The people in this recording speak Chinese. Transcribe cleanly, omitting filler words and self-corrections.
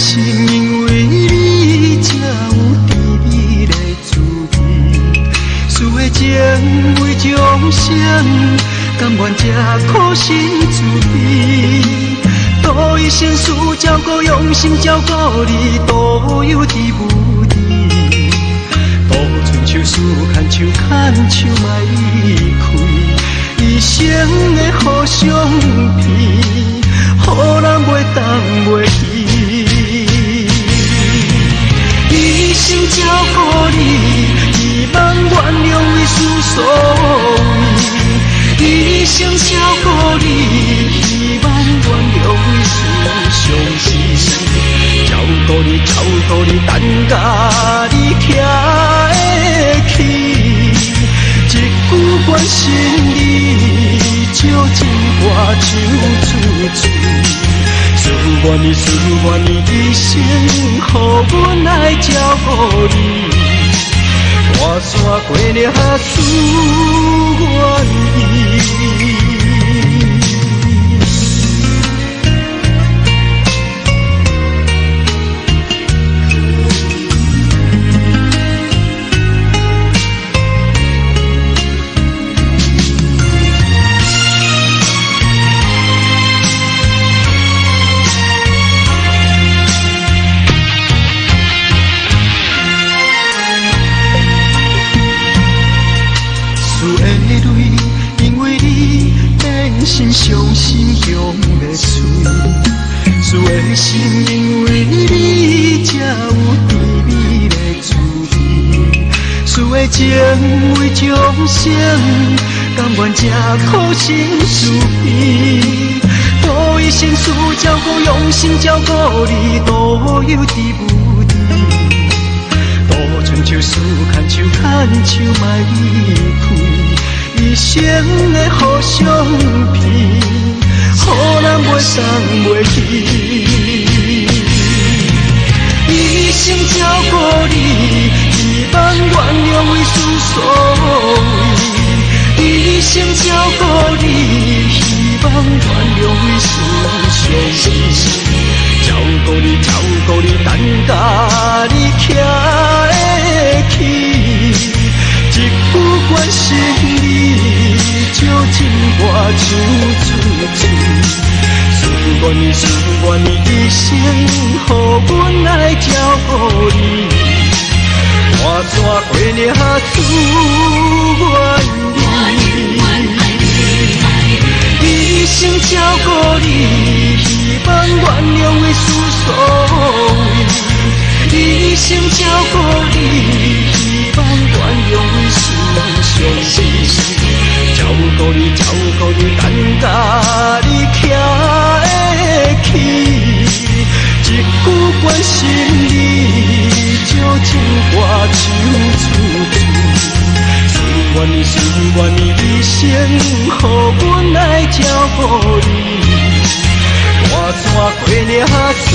是因为你才有甜蜜的滋味，输的情为众生，甘愿这苦心滋味。多一生事照顾，用心照顾你，多有滋无味。多春秋事牵手，牵手莫离开，一生的互相骗，予人袂当袂去。一生照顾你，希望原谅为事所为。一生照顾你，希望原谅为事伤心。照顾你，照顾你，等甲你徛会起。一句关心你，照情歌唱出嘴。思愿你，思愿你，一生予阮来照顾你。大山过了思愿意。因为你变心伤心强要碎，输的心因为你才有甜蜜的滋味，输的情为众生，甘愿这苦心滋味。多一生事照顾，用心照顾你，多有滋无味。多春秋事牵手，牵手莫离开，一生的互相骗，予人袂送袂去。一生照顾你，希望原谅为事所为。一生照顾你，希望原谅为事伤心。照顾你，照顾你，等甲你徛会起。一句关心你，照情歌唱出嘴。思愿你，思愿你，一生予阮来照顾你。大山过了思愿意，一生照顾你，希望原谅为事所为。一生照顾你，希望原谅为事伤心。照顾你，照顾你，等甲你徛会起。一句关心你，照情歌唱出嘴。思愿你，思愿你，一生予阮来照顾你。大山过了思